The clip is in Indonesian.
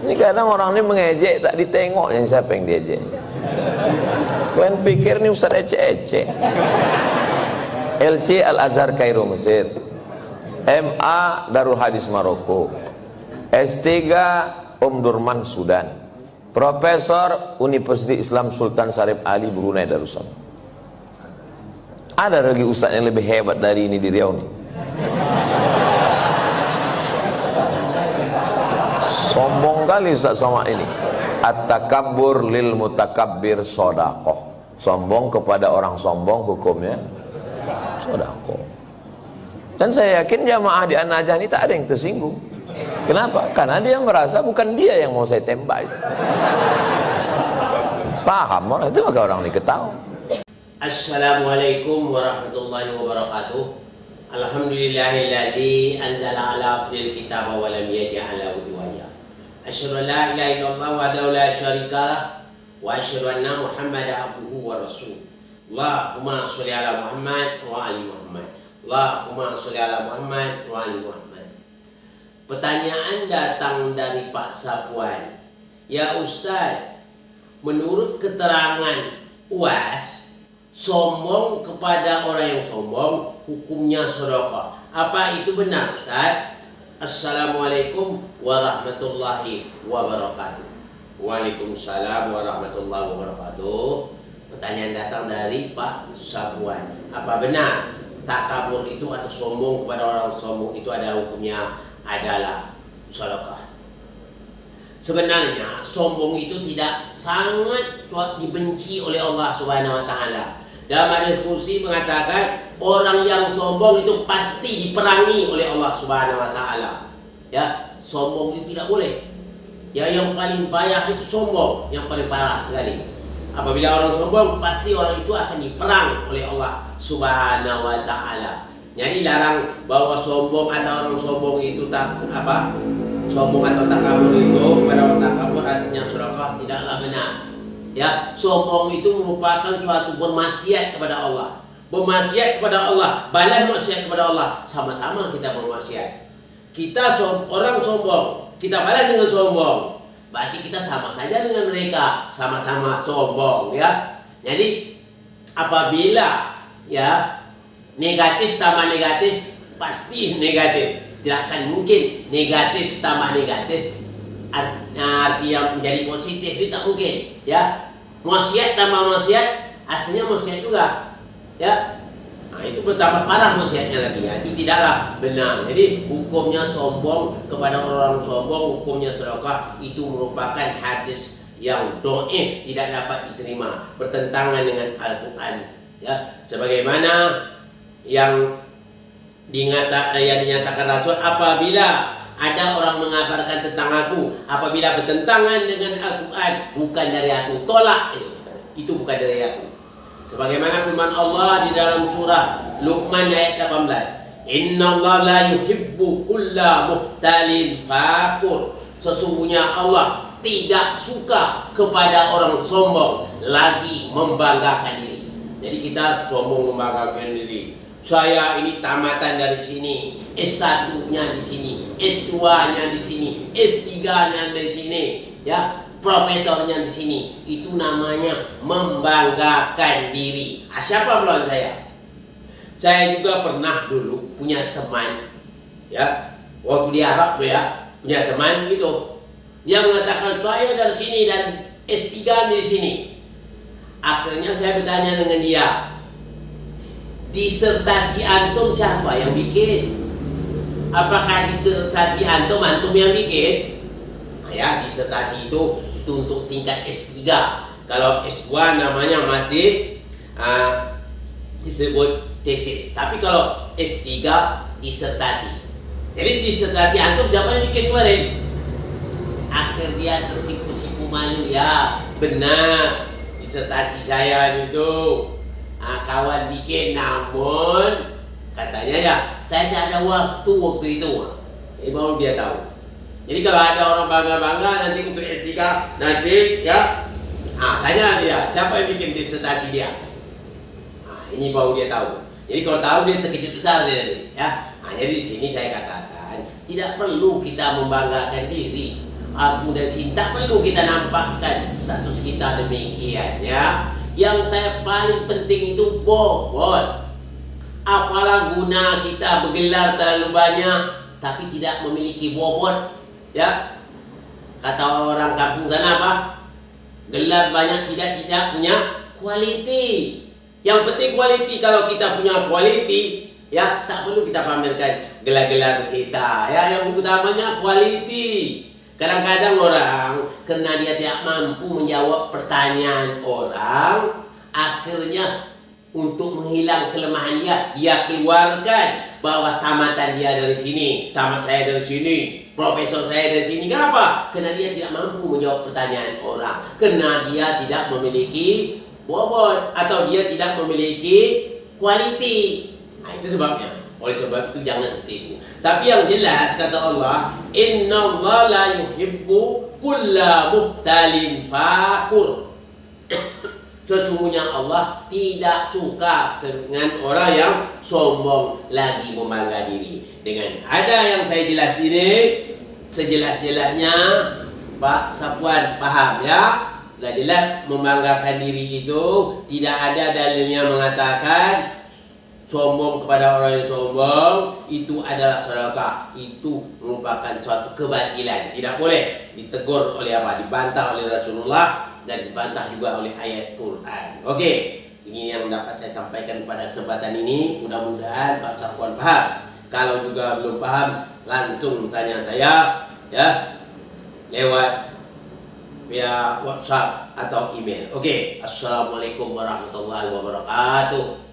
Ini kadang orang ini mengejek, tak ditengok yang siapa yang diejek. Kalian pikir ini Ustaz ecek-ecek. LC Al-Azhar Kairo Mesir, MA Darul Hadis Maroko, S3 Durman Sudan, Profesor Universitas Islam Sultan Syarif Ali Brunei Darussalam. Ada lagi ustaz yang lebih hebat dari ini di Riau nih. Sombong kali Ustaz Somad ini. At-takabbur lil mutakabbir sodaqoh. Sombong kepada orang sombong hukumnya sodaqoh. Dan saya yakin jamaah di An-Najah ini tak ada yang tersinggung. Kenapa? Karena dia merasa bukan dia yang mau saya tembak itu. Paham orang itu, maka orang ini ketahui. Assalamualaikum warahmatullahi wabarakatuh. Alhamdulillahilladzi anzala ala abdil kitaba wa lam yaj'al lahu iwaja. Asyhadu an la ilaha illallah wahdahu la syarika lah wa asyhadu anna Muhammadan abduhu wa rasuluh. Allahumma sholli ala Muhammad wa ali Muhammad. Allahumma sholli ala Muhammad wa ali Muhammad. Pertanyaan datang dari Pak Sapuan. Ya Ustaz, menurut keterangan UAS, sombong kepada orang yang sombong hukumnya sedekah. Apa itu benar Ustaz? Assalamualaikum warahmatullahi wabarakatuh. Waalaikumsalam warahmatullahi wabarakatuh. Pertanyaan datang dari Pak Sapuan. Apa benar takabur itu atau sombong kepada orang sombong itu adalah hukumnya adalah sedekah? Sebenarnya sombong itu tidak sangat dibenci oleh Allah Subhanahu wa taala. Dalam hadis kursi mengatakan orang yang sombong itu pasti diperangi oleh Allah Subhanahu wa taala. Ya, sombong itu tidak boleh. Ya, yang paling payah itu sombong, yang paling parah sekali. Apabila orang sombong, pasti orang itu akan diperang oleh Allah Subhanahu wa taala. Jadi larang bahwa sombong atau orang sombong itu sombong atau takabur itu pada orang takabur artinya sedekah tidaklah benar. Ya, sombong itu merupakan suatu bermaksiat kepada Allah. Bermaksiat kepada Allah, balas maksiat kepada Allah, sama-sama kita bermaksiat. Kita orang sombong, kita balas dengan sombong, berarti kita sama saja dengan mereka, sama-sama sombong, ya. Jadi apabila ya negatif tambah negatif pasti negatif, tidak akan mungkin negatif tambah negatif arti yang menjadi positif, itu tak mungkin, ya. Maksiat tambah maksiat aslinya maksiat juga, ya. Nah, itu bertambah parah maksiatnya lagi, ya. Itu tidaklah benar. Jadi hukumnya sombong kepada orang sombong hukumnya sedekah itu merupakan hadis yang dhaif, tidak dapat diterima, bertentangan dengan Al-Qur'an, ya. Sebagaimana yang dinyatakan Rasul, apabila ada orang mengabarkan tentang aku, apabila bertentangan dengan Al-Quran, bukan dari aku, tolak itu bukan dari aku. Sebagaimana firman Allah di dalam surah Luqman ayat 18, Inna Allah la yuhibbu kulla muhtalin fakur. Sesungguhnya Allah tidak suka kepada orang sombong lagi membanggakan diri. Jadi kita sombong membanggakan diri. Saya ini tamatan dari sini, S1-nya di sini, S2-nya di sini, S3-nya di sini, ya, profesornya di sini. Itu namanya membanggakan diri. Siapa melawan saya? Saya juga pernah dulu punya teman, ya, waktu di Arab ya, punya teman gitu. Dia mengatakan saya dari sini dan S3 di sini. Akhirnya saya bertanya dengan dia, disertasi antum siapa yang bikin? Apakah disertasi antum yang bikin? Nah, ya, disertasi itu untuk tingkat S3. Kalau S2 namanya masih disebut tesis. Tapi kalau S3 disertasi. Jadi disertasi antum siapa yang bikin kemarin? Akhir dia tersipu-sipu malu, ya benar disertasi saya itu. Kawan bikin, namun katanya ya saya tidak ada waktu itu. Jadi baru dia tahu. Jadi kalau ada orang bangga-bangga nanti untuk S3 nanti ya, tanya dia siapa yang bikin disertasi dia. Ini baru dia tahu. Jadi kalau tahu dia terkejut besar dia nanti, ya. Jadi di sini saya katakan tidak perlu kita membanggakan diri. aku dan si, tak perlu kita nampakkan status kita demikian ya. Yang saya paling penting itu bobot. Apalah guna kita bergelar terlalu banyak tapi tidak memiliki bobot ya. Kata orang kampung sana apa? Gelar banyak tidak punya kualiti. Yang penting kualiti. Kalau kita punya kualiti ya, tak perlu kita pamerkan gelar-gelar kita ya. Yang utamanya kualiti. Kadang-kadang orang karena dia tidak mampu menjawab pertanyaan orang, akhirnya untuk menghilang kelemahan dia keluarkan bahwa tamatan dia dari sini, tamat saya dari sini, profesor saya dari sini. Kenapa? Karena dia tidak mampu menjawab pertanyaan orang, karena dia tidak memiliki bobot atau dia tidak memiliki kualiti. Nah, itu sebabnya. Oleh sebab itu jangan seperti itu. Tapi yang jelas kata Allah, innallaha la yuhibbu kulla muhtalin fakur. Sesungguhnya Allah tidak suka dengan orang yang sombong lagi membangga diri. Dengan ada yang saya jelas ini, sejelas-jelasnya Pak Sapuan paham ya. Sudah jelas membanggakan diri itu tidak ada dalilnya mengatakan sombong kepada orang yang sombong itu adalah sedekah. Itu merupakan suatu kebatilan. Tidak boleh ditegur oleh apa? Dibantah oleh Rasulullah dan dibantah juga oleh ayat Quran. Oke, ini yang dapat saya sampaikan pada kesempatan ini. Mudah-mudahan Pak Sapuan paham. Kalau juga belum paham, langsung tanya saya ya lewat via WhatsApp atau email. Oke, assalamualaikum warahmatullahi wabarakatuh.